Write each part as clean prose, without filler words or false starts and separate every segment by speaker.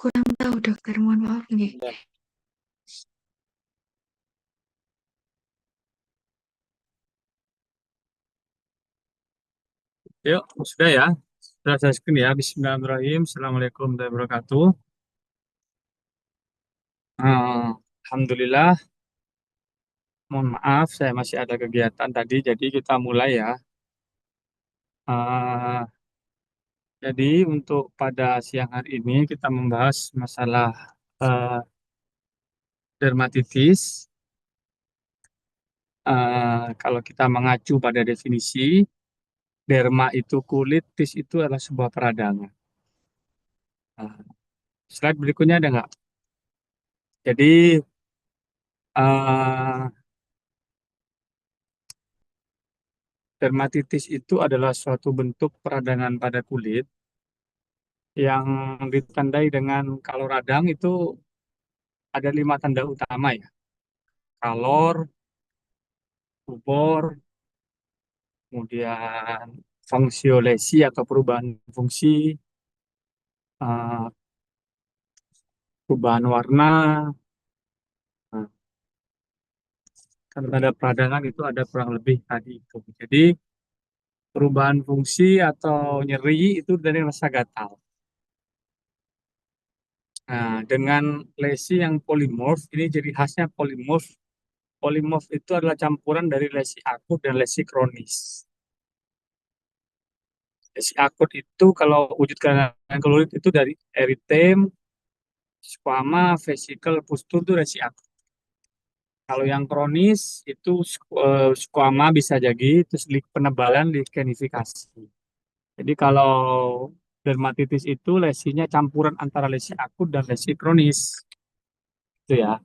Speaker 1: Kurang tahu dokter, mohon maaf nih.
Speaker 2: Ya. Yuk, sudah ya. Sudah saya screen ya. Bismillahirrahmanirrahim. Assalamualaikum warahmatullahi wabarakatuh. Alhamdulillah. Mohon maaf, saya masih ada kegiatan tadi. Jadi kita mulai ya. Eh, jadi untuk pada siang hari ini kita membahas masalah eh, dermatitis. Kalau kita mengacu pada definisi, derma itu kulit, tis itu adalah sebuah peradangan. Nah, slide berikutnya ada nggak? Jadi eh, dermatitis itu adalah suatu bentuk peradangan pada kulit yang ditandai dengan kalau radang itu ada 5 tanda utama ya. Kalor, pupor, kemudian fungsiolesi atau perubahan fungsi, eh, perubahan warna. Nah, tanda peradangan itu ada kurang lebih tadi itu. Jadi perubahan fungsi atau nyeri itu dari rasa gatal. Nah, dengan lesi yang polimorf, ini jadi khasnya polimorf. Polimorf itu adalah campuran dari lesi akut dan lesi kronis. Lesi akut itu kalau wujud kelainan kulit itu dari eritem, squama, vesikel, pustur itu lesi akut. Kalau yang kronis itu squama bisa jadi, terus penebalan lichenifikasi. Jadi kalau dermatitis itu lesinya campuran antara lesi akut dan lesi kronis. Itu ya.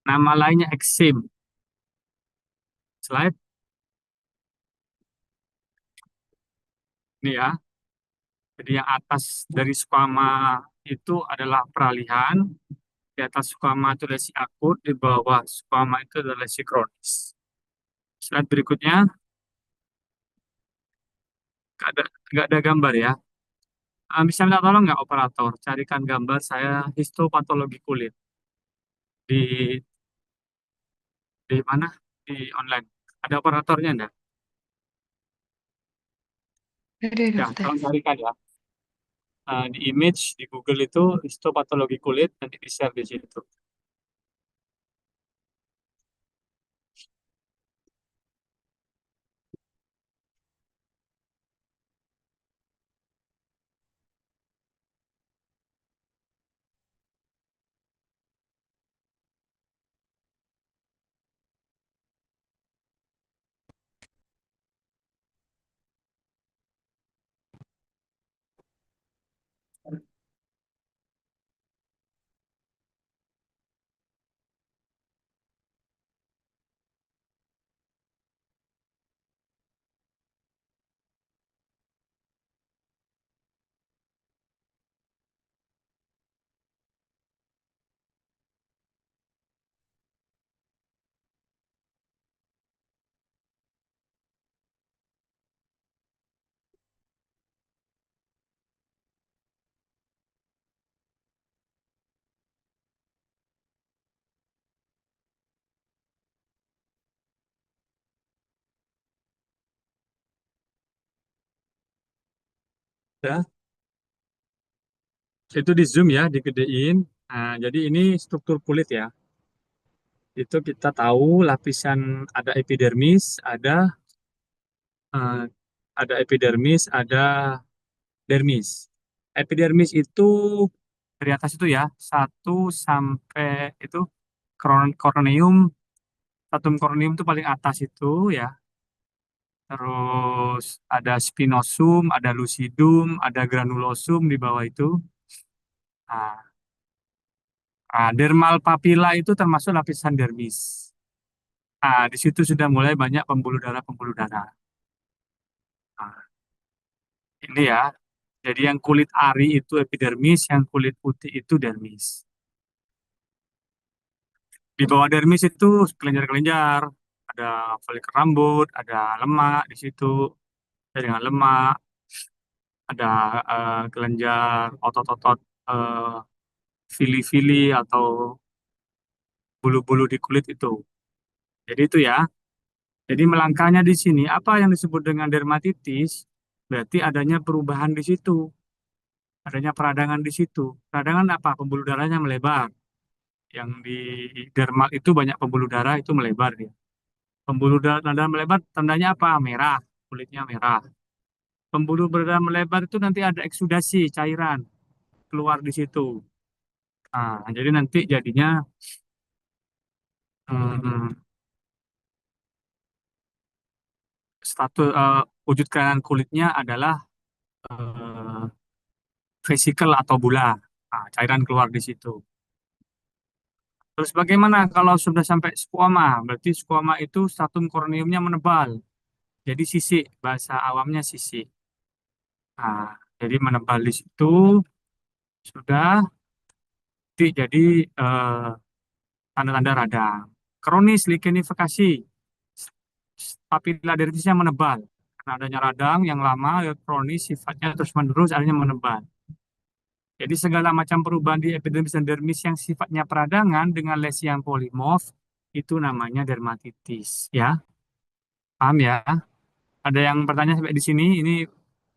Speaker 2: Nama lainnya eksim. Slide ini ya. Jadi yang atas dari squama itu adalah peralihan, di atas squama itu lesi akut, di bawah squama itu adalah lesi kronis. Slide berikutnya, nggak ada gambar ya. Bisa minta tolong nggak operator, carikan gambar saya histopatologi kulit di di mana? Di online. Ada operatornya enggak?
Speaker 1: Ada
Speaker 2: Ya,
Speaker 1: dokter.
Speaker 2: tolong carikan ya. Di image di Google itu histopatologi kulit nanti di-share di situ. Ya, itu di zoom ya, digedein. Nah, jadi ini struktur kulit ya. Itu kita tahu lapisan ada epidermis, eh, ada dermis. Epidermis itu dari atas itu ya, satu sampai itu corneum, stratum corneum itu paling atas itu ya. Terus ada spinosum, ada lucidum, ada granulosum di bawah itu. Nah, dermal papilla itu termasuk lapisan dermis. Nah, di situ sudah mulai banyak pembuluh darah-pembuluh darah. Nah, ini ya. Jadi yang kulit ari itu epidermis, yang kulit putih itu dermis. Di bawah dermis itu kelenjar-kelenjar, ada folikel rambut, ada lemak di situ, jaringan lemak, ada kelenjar otot-otot fili-fili atau bulu-bulu di kulit itu. Jadi itu ya. Jadi melangkahnya di sini, apa yang disebut dengan dermatitis? Berarti adanya perubahan di situ, adanya peradangan di situ. Peradangan apa? Pembuluh darahnya melebar. Yang di dermal itu banyak pembuluh darah itu melebar dia. Pembuluh darah melebar tandanya apa? Merah, kulitnya merah. Pembuluh darah melebar itu nanti ada eksudasi cairan keluar di situ. Nah, jadi nanti jadinya hmm, status wujud kelainan kulitnya adalah eh, vesikel atau bulah. Nah, cairan keluar di situ. Terus bagaimana kalau sudah sampai skuama? Berarti skuama itu stratum korneumnya menebal. Jadi sisik, bahasa awamnya sisik. Nah, jadi menebal di situ sudah jadi eh, tanda-tanda radang. Kronis likenifikasi, papila deritisnya menebal. Karena adanya radang yang lama, kronis sifatnya terus-menerus, akhirnya menebal. Jadi segala macam perubahan di epidermis dan dermis yang sifatnya peradangan dengan lesi yang polimorf itu namanya dermatitis. Ya, paham ya? Ada yang bertanya sampai di sini? Ini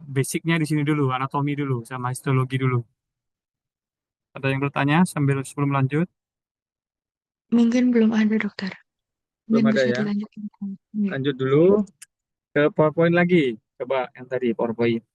Speaker 2: basicnya di sini dulu, anatomi dulu, sama histologi dulu. Ada yang bertanya sambil sebelum lanjut?
Speaker 1: Mungkin belum ada dokter.
Speaker 2: Belum
Speaker 1: Mungkin
Speaker 2: ada
Speaker 1: bisa
Speaker 2: ya.
Speaker 1: dilanjutkan. Iya.
Speaker 2: Lanjut dulu ke PowerPoint lagi. Coba yang tadi PowerPoint.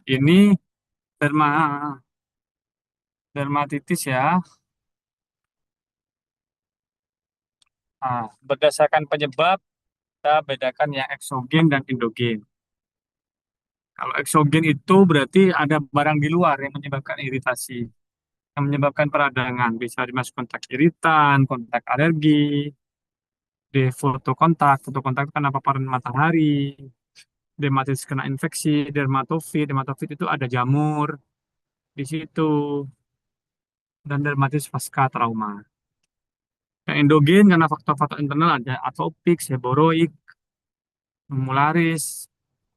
Speaker 2: Ini derma dermatitis ya. Berdasarkan penyebab kita bedakan yang eksogen dan endogen. Kalau eksogen itu berarti ada barang di luar yang menyebabkan iritasi, yang menyebabkan peradangan. Bisa dimasuk kontak iritan, kontak alergi, di foto kontak itu karena paparan matahari, dermatitis kena infeksi, dermatofit, dermatofit itu ada jamur di situ, dan dermatitis pasca trauma. Yang endogen karena faktor-faktor internal ada atopik, seboroik, mularis,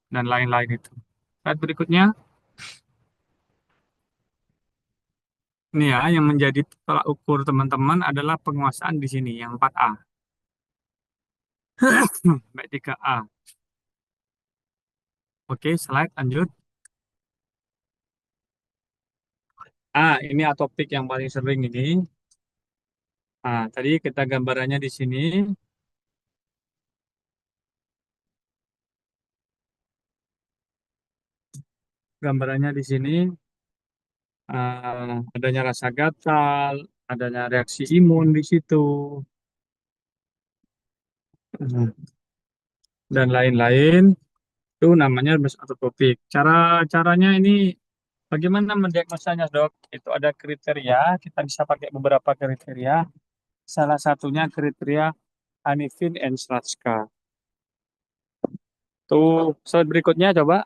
Speaker 2: dan lain-lain itu. Slide berikutnya, ini ya yang menjadi tolak ukur teman-teman adalah penguasaan di sini, yang 4A. Baik 3A. Oke, slide lanjut. Ini atopik yang paling sering ini. Tadi kita gambarannya di sini. Gambarannya di sini adanya rasa gatal, adanya reaksi imun di situ, dan lain-lain. Itu namanya herpes atopik. Caranya ini bagaimana mendiagnosanya, Dok? Itu ada kriteria, kita bisa pakai beberapa kriteria. Salah satunya kriteria Hanifin and Slatska. Tuh, slide berikutnya coba.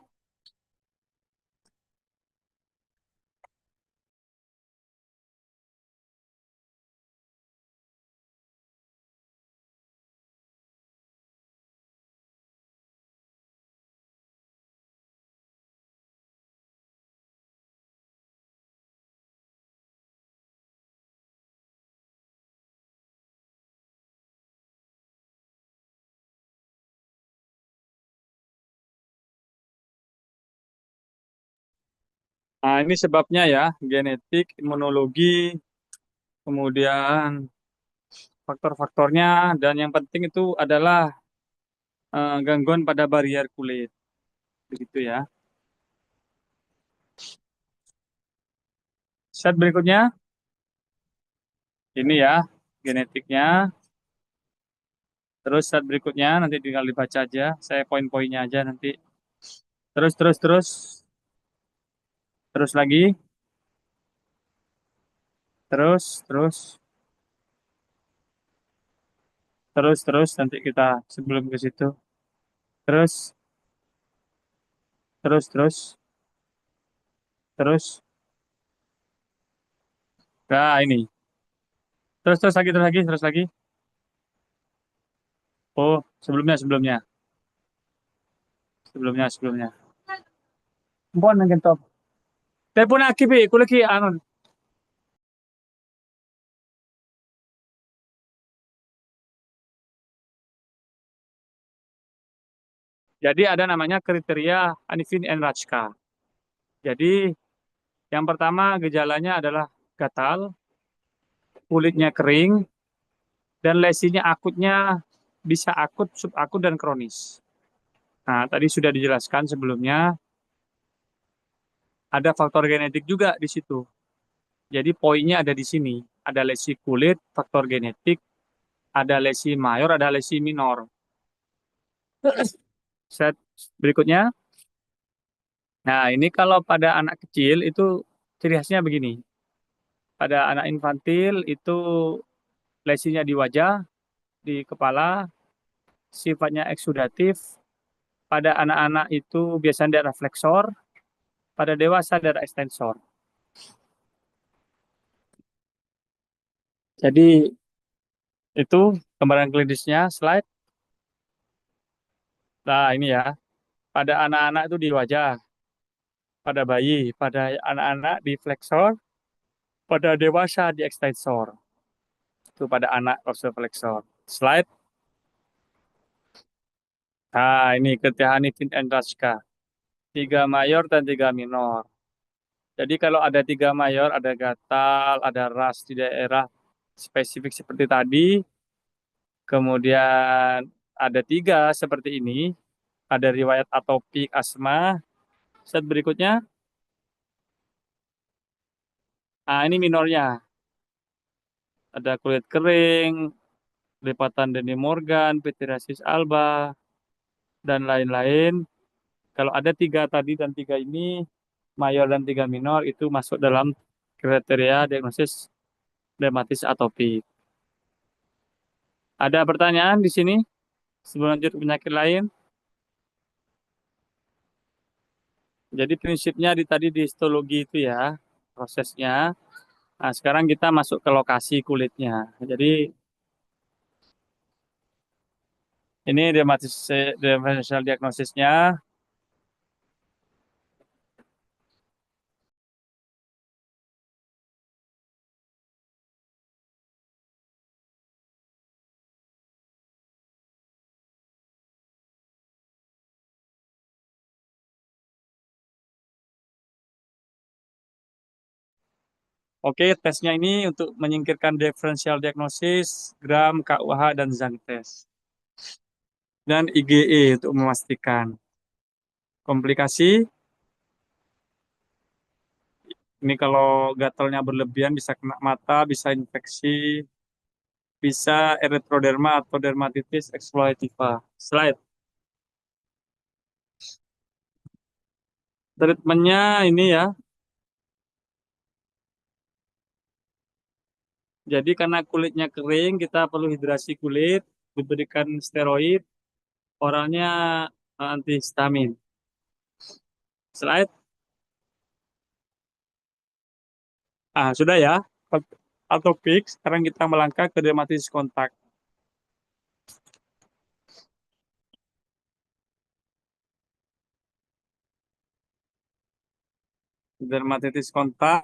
Speaker 2: Ini sebabnya ya, genetik, imunologi, kemudian faktor-faktornya, dan yang penting itu adalah gangguan pada barrier kulit. Begitu ya. Slide berikutnya, ini ya, genetiknya. Terus slide berikutnya, nanti tinggal dibaca aja. Saya poin-poinnya aja nanti. Terus, terus, terus. Terus lagi. Terus, terus. Terus, terus. Nanti kita sebelum ke situ. Terus. terus, terus. Nah, ini. Terus lagi. Oh, sebelumnya. Mpun nang top. Telepon lagi, Pi. Aku lagi anu. Jadi ada namanya kriteria Hanifin and Rajka. Jadi yang pertama gejalanya adalah gatal, kulitnya kering, dan lesinya akutnya bisa akut, subakut, dan kronis. Nah, tadi sudah dijelaskan sebelumnya, ada faktor genetik juga di situ. Jadi poinnya ada di sini. Ada lesi kulit, faktor genetik, ada lesi mayor, ada lesi minor. Set berikutnya. Nah, ini kalau pada anak kecil itu ciri khasnya begini. Pada anak infantil itu lesinya di wajah, di kepala, sifatnya eksudatif. Pada anak-anak itu biasanya daerah flexor, pada dewasa daerah extensor. Jadi itu gambaran klinisnya, slide. Nah, ini ya. Pada anak-anak itu di wajah, pada bayi, pada anak-anak di flexor, pada dewasa di extensor. Itu pada anak dorsal flexor. Slide. Nah, ini Hanifin and Raska. Tiga mayor dan tiga minor. Jadi kalau ada tiga mayor, ada gatal, ada ras di daerah spesifik seperti tadi, kemudian ada tiga seperti ini, ada riwayat atopik asma. Set berikutnya, nah ini minornya, ada kulit kering, lipatan Denny Morgan, pityriasis alba, dan lain-lain. Kalau ada tiga tadi dan tiga ini, mayor dan tiga minor, itu masuk dalam kriteria diagnosis dermatis atopik. Ada pertanyaan di sini sebelum lanjut ke penyakit lain? Jadi prinsipnya tadi di histologi itu ya, prosesnya. Nah, sekarang kita masuk ke lokasi kulitnya. Jadi ini differential diagnosisnya. Oke, tesnya ini untuk menyingkirkan differential diagnosis, Gram, KUH, dan Zang test. Dan IgE untuk memastikan. Komplikasi, ini kalau gatalnya berlebihan bisa kena mata, bisa infeksi, bisa erythroderma atau dermatitis exploitativa. Slide. Treatmentnya ini ya, jadi karena kulitnya kering, kita perlu hidrasi kulit, diberikan steroid, oralnya antihistamin. Slide. Ah, sudah ya. Atopik, sekarang kita melangkah ke dermatitis kontak. Dermatitis kontak,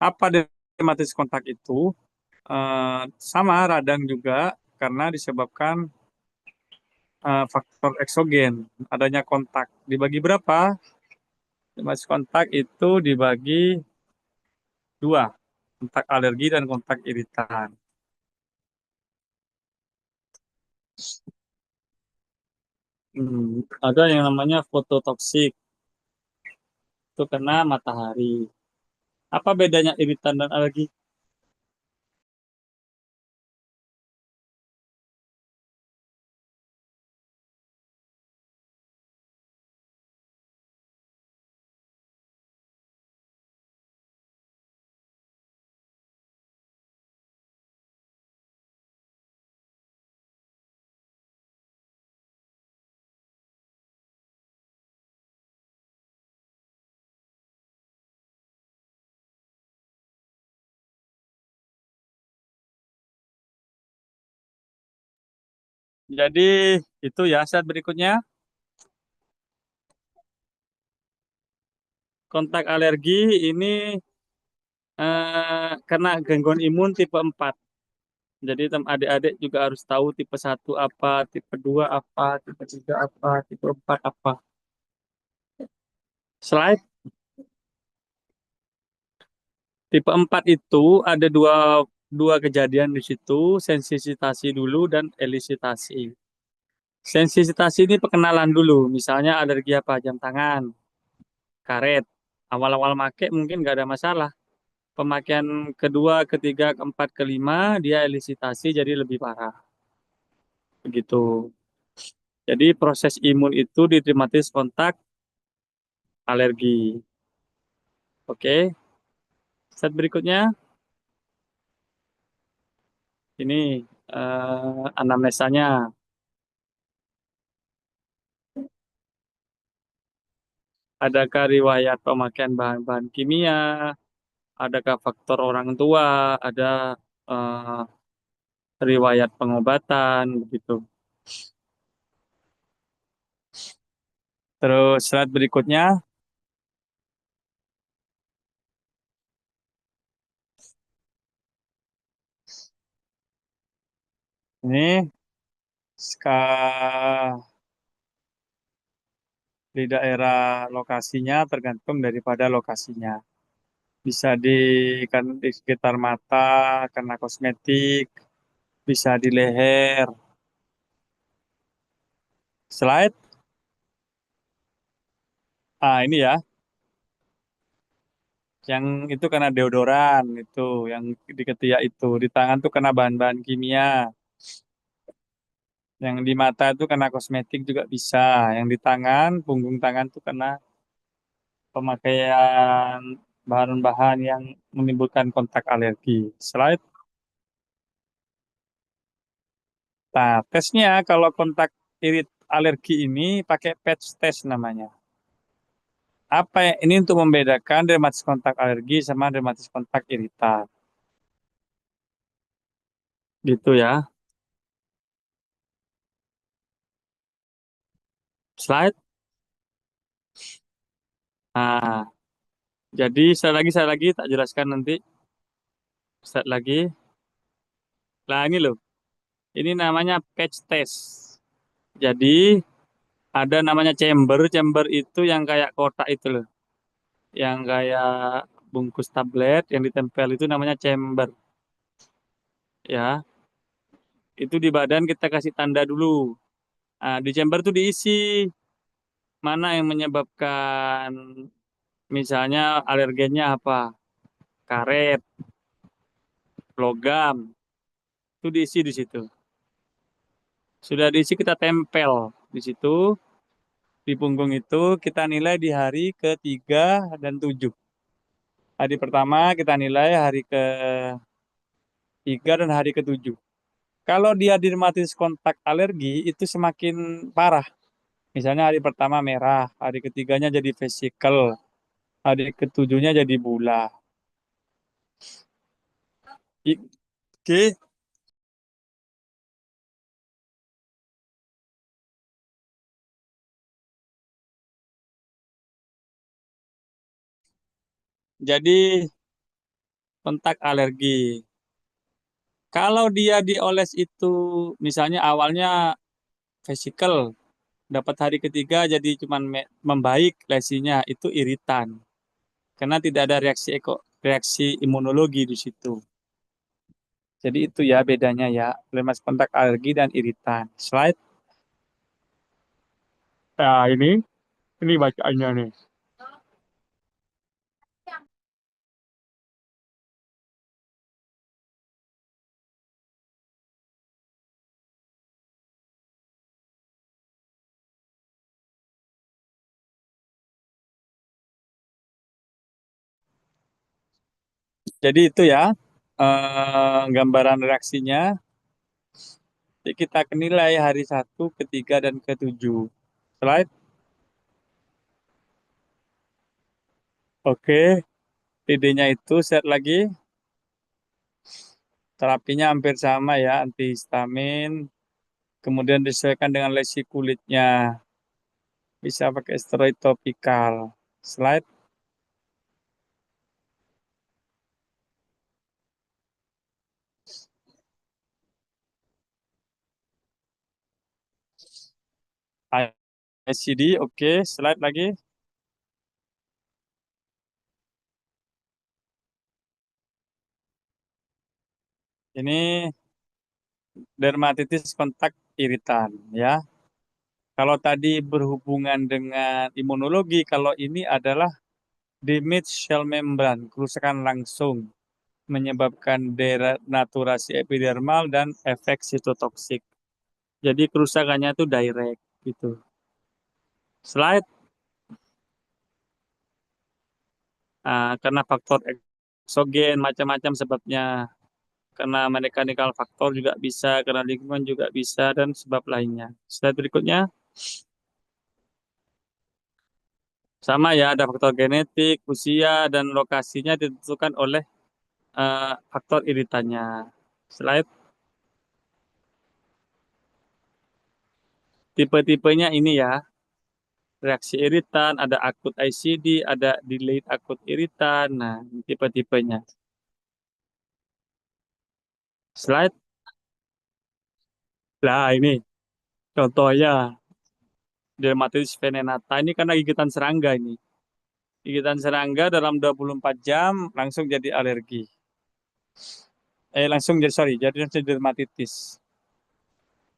Speaker 2: apa dermatitis kontak itu? Sama radang juga karena disebabkan faktor eksogen, adanya kontak. Dibagi berapa? Dermatitis kontak itu dibagi dua, kontak alergi dan kontak iritan. Ada yang namanya fototoksik, itu kena matahari. Apa bedanya iritan dan alergi? Jadi itu ya saat berikutnya kontak alergi ini karena gangguan imun tipe 4. Jadi adik-adik juga harus tahu tipe 1 apa, tipe 2 apa, tipe 3 apa, tipe 4 apa. Slide tipe 4 itu ada dua kejadian di situ, sensitasi dulu dan elisitasi. Sensitasi ini perkenalan dulu, misalnya alergi apa, jam tangan, karet. Awal-awal make mungkin nggak ada masalah. Pemakaian kedua, ketiga, keempat, kelima, dia elisitasi jadi lebih parah. Begitu. Jadi proses imun itu didrematis kontak alergi. Oke, set berikutnya ini anamnesanya. Adakah riwayat pemakaian bahan-bahan kimia? Adakah faktor orang tua? Ada eh, riwayat pengobatan begitu. Terus slide berikutnya ini di daerah lokasinya tergantung daripada lokasinya. Bisa kan di sekitar mata karena kosmetik, bisa di leher. Slide. Ah ini ya, yang itu karena deodoran itu, yang di ketiak itu, di tangan tuh kena bahan-bahan kimia. Yang di mata itu kena kosmetik juga bisa. Yang di tangan, punggung tangan tuh kena pemakaian bahan-bahan yang menimbulkan kontak alergi. Slide. Nah, tesnya kalau kontak alergi ini pakai patch test namanya. Apa ya? Ini untuk membedakan dermatitis kontak alergi sama dermatitis kontak iritan. Gitu ya. Slide. Nah, jadi saya lagi tak jelaskan nanti. Slide lagi. Nah, ini loh. Ini namanya patch test. Jadi ada namanya chamber. Chamber itu yang kayak kotak itu loh. Yang kayak bungkus tablet yang ditempel itu namanya chamber. Ya, itu di badan kita kasih tanda dulu. Nah, di chamber itu diisi mana yang menyebabkan misalnya alergennya apa? Karet, logam, itu diisi di situ. Sudah diisi kita tempel di situ, di punggung itu kita nilai di hari ke-3 dan 7. Hari pertama kita nilai hari ke-3 dan hari ke-7. Kalau dia dermatitis kontak alergi itu semakin parah. Misalnya hari pertama merah, hari ketiganya jadi vesikel, hari ketujuhnya jadi bulah. Oke, jadi kontak alergi. Kalau dia dioles itu, misalnya awalnya vesikel, dapat hari ketiga jadi cuman membaik lesinya, itu iritan. Karena tidak ada reaksi imunologi di situ. Jadi itu ya bedanya ya, lemas kontak alergi dan iritan. Slide. Nah, ini bacaannya nih. Jadi itu ya, gambaran reaksinya. Jadi kita kenilai hari 1, ke-3, dan ke-7. Slide. Oke, TD-nya itu set lagi. Terapinya hampir sama ya, antihistamin, Kemudian disesuaikan dengan lesi kulitnya. Bisa pakai steroid topikal. Slide. ICD, oke. Slide lagi. Ini dermatitis kontak iritan, ya. Kalau tadi berhubungan dengan imunologi, kalau ini adalah damage cell membrane, kerusakan langsung menyebabkan denaturasi epidermal dan efek sitotoksik. Jadi kerusakannya itu direct gitu. Slide. Karena faktor eksogen macam-macam sebabnya. Karena mechanical faktor juga bisa, karena lingkungan juga bisa, dan sebab lainnya. Slide berikutnya. Sama ya, ada faktor genetik, usia, dan lokasinya ditentukan oleh faktor iritannya. Slide. Tipe-tipenya ini ya, reaksi iritan, ada akut ICD, ada delayed akut iritan. Nah, ini tipe-tipenya. Slide. Nah, ini contohnya dermatitis venenata. Ini karena gigitan serangga ini. Gigitan serangga dalam 24 jam langsung jadi alergi. Langsung jadi, sorry, jadi langsung dermatitis.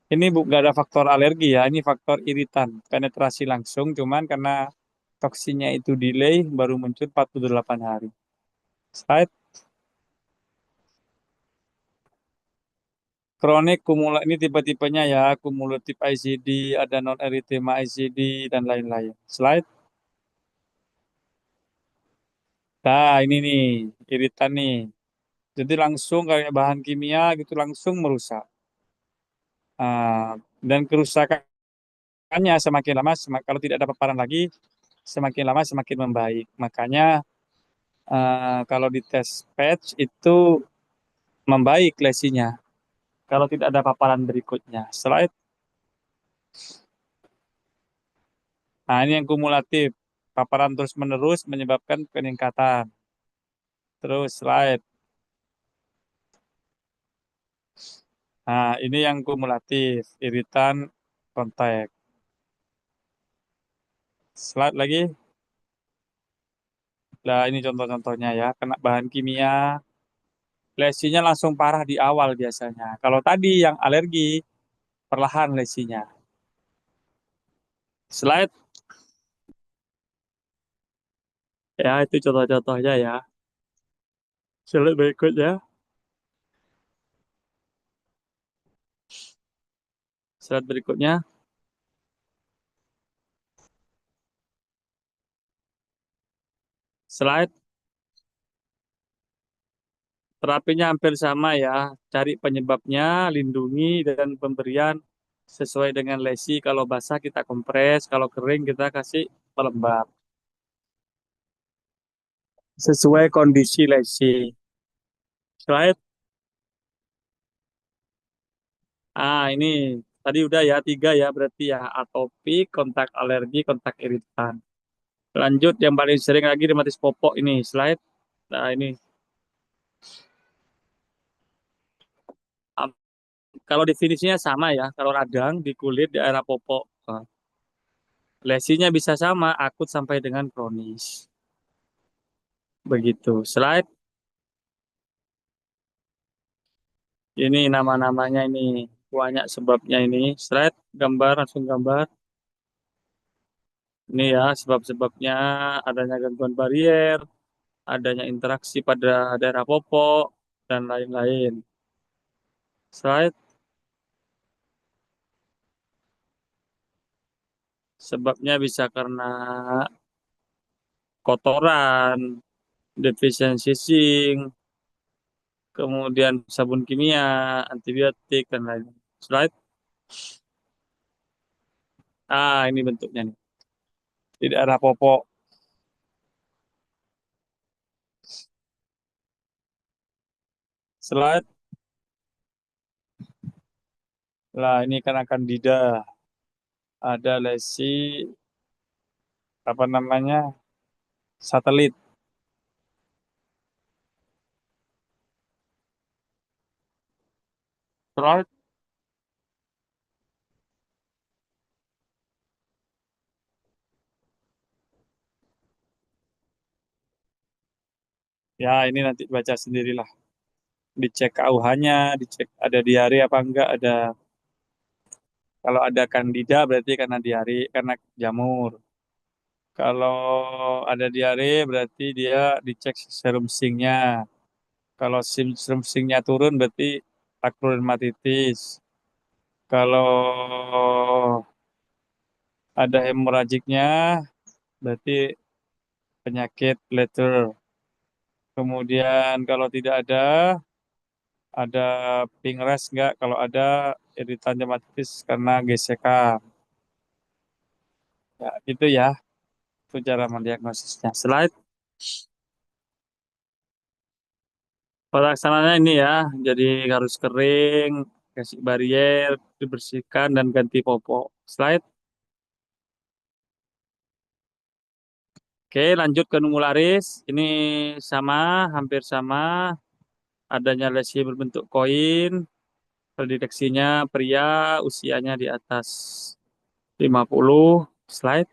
Speaker 2: Ini nggak ada faktor alergi ya, ini faktor iritan. Penetrasi langsung, cuman karena toksinnya itu delay, baru muncul 48 hari. Slide. Kronik kumula ini tipe-tipenya ya, kumulatif ICD, ada non-erythema ICD, dan lain-lain. Slide. Nah, ini nih, iritan nih. Jadi langsung kayak bahan kimia gitu langsung merusak. Dan kerusakannya semakin lama, kalau tidak ada paparan lagi, semakin lama semakin membaik. Makanya kalau di tes patch itu membaik lesinya. Kalau tidak ada paparan berikutnya. Slide. Nah, ini yang kumulatif. Paparan terus-menerus menyebabkan peningkatan. Terus slide. Nah, ini yang kumulatif, iritan kontak. Slide lagi. Nah, ini contoh-contohnya ya. Kena bahan kimia, lesinya langsung parah di awal biasanya. Kalau tadi yang alergi, perlahan lesinya. Slide. Ya, itu contoh-contohnya ya. Slide berikutnya. Slide berikutnya. Slide. Terapinya hampir sama ya. Cari penyebabnya, lindungi, dan pemberian sesuai dengan lesi. Kalau basah kita kompres, kalau kering kita kasih pelembab. Sesuai kondisi lesi. Slide. Ini tadi udah ya, tiga ya berarti ya. Atopik, kontak alergi, kontak iritan. Lanjut yang paling sering lagi rematis popok ini. Slide. Nah ini. Am- Kalau definisinya sama ya. Kalau radang di kulit di area popok. Lesinya bisa sama, akut sampai dengan kronis. Begitu. Slide. Ini nama-namanya ini. Banyak sebabnya ini. Slide. Gambar, langsung gambar. Ini ya sebab-sebabnya adanya gangguan barier, adanya interaksi pada daerah popok, dan lain-lain. Slide. Sebabnya bisa karena kotoran, defisiensi zinc, kemudian sabun kimia, antibiotik, dan lain. Slide. Ini bentuknya nih. Di daerah popok. Slide. Lah ini karena kandida, ada lesi apa namanya satelit. Terus ya ini nanti baca sendirilah. Dicek KUH-nya, dicek ada diare apa enggak, ada kalau ada kandida berarti karena diare, karena jamur. Kalau ada diare berarti dia dicek serum sinknya. Kalau serum sinknya turun berarti akrodermatitis. Kalau ada hemoragiknya berarti penyakit bladder. Kemudian kalau tidak ada pink rash enggak? Kalau ada iritan dermatitis karena gesekan. Ya, gitu ya. Itu cara mendiagnosisnya. Slide. Pelaksanaannya ini ya, jadi harus kering, kasih barrier, dibersihkan dan ganti popok. Slide. Oke, lanjut ke numularis. Ini sama, hampir sama. Adanya lesi berbentuk koin. Pendeteksinya pria, usianya di atas 50. Slide.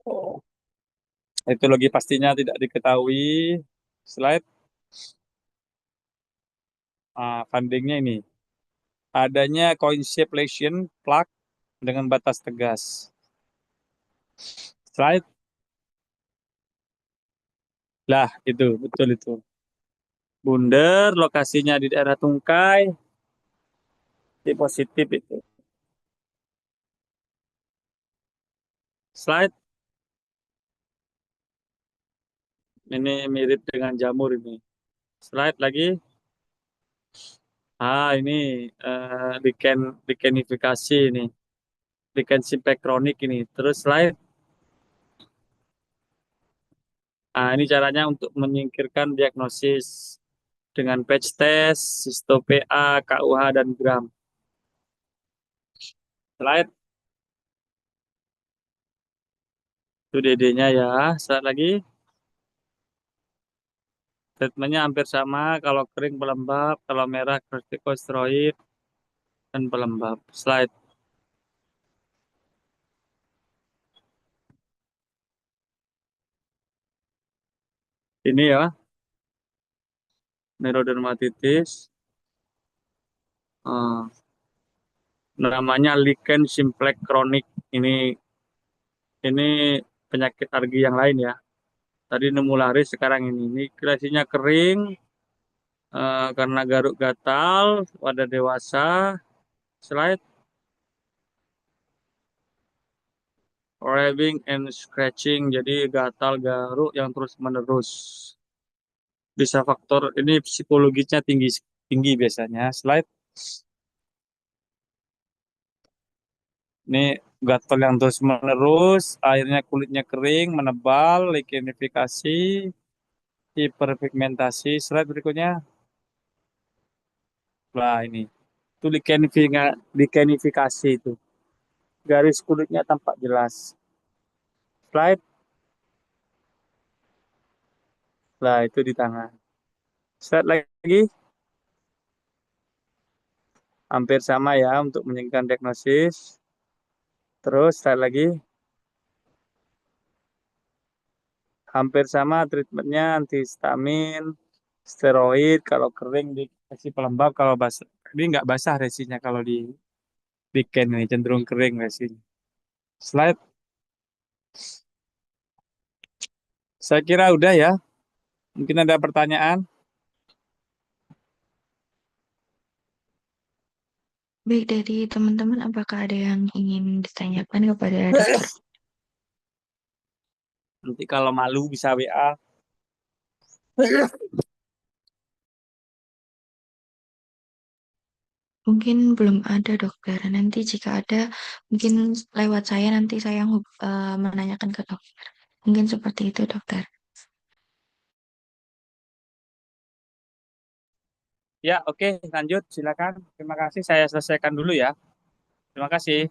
Speaker 2: Oh. Etiologi pastinya tidak diketahui. Slide. Findingnya ini. Adanya coin shape lesion plaque dengan batas tegas. Slide. Lah, itu, betul itu. Bundar, lokasinya di daerah tungkai, di positif itu. Slide. Ini mirip dengan jamur ini. Slide lagi. Ini dikenifikasi ini. Lichen simplex kronik ini. Terus slide. Ini caranya untuk menyingkirkan diagnosis dengan patch test, sisto PA, KUH, dan gram. Slide. Itu DD-nya ya. Slide lagi. Treatmentnya hampir sama. Kalau kering pelembab, kalau merah kortikosteroid dan pelembab. Slide. Ini ya, neurodermatitis. Eh, namanya lichen simplex kronik. Ini ini penyakit alergi yang lain ya. Tadi nemularis, sekarang ini kreasinya kering karena garuk gatal pada dewasa. Slide. Rabbing and scratching, jadi gatal garuk yang terus menerus. Bisa faktor ini psikologisnya tinggi tinggi biasanya. Slide. Ini gatal yang terus menerus, akhirnya kulitnya kering, menebal, ligenifikasi, hiperpigmentasi. Slide berikutnya. Nah ini, itu ligenifikasi itu. Garis kulitnya tampak jelas. Slide. Nah itu di tangan. Slide lagi. Hampir sama ya untuk menyingkirkan diagnosis. Terus slide lagi. Hampir sama treatmentnya antihistamin, steroid, kalau kering dikasih pelembab, kalau basah. Ini nggak basah resinya kalau di Ken ini cenderung kering resinya. Slide. Saya kira udah ya. Mungkin ada pertanyaan.
Speaker 1: Baik, dari teman-teman, apakah ada yang ingin ditanyakan kepada dokter?
Speaker 2: Nanti kalau malu bisa WA.
Speaker 1: Mungkin belum ada dokter. Nanti jika ada, mungkin lewat saya nanti saya yang menanyakan ke dokter. Mungkin seperti itu, dokter.
Speaker 2: Ya, oke, lanjut. Silakan. Terima kasih. Saya selesaikan dulu ya. Terima kasih.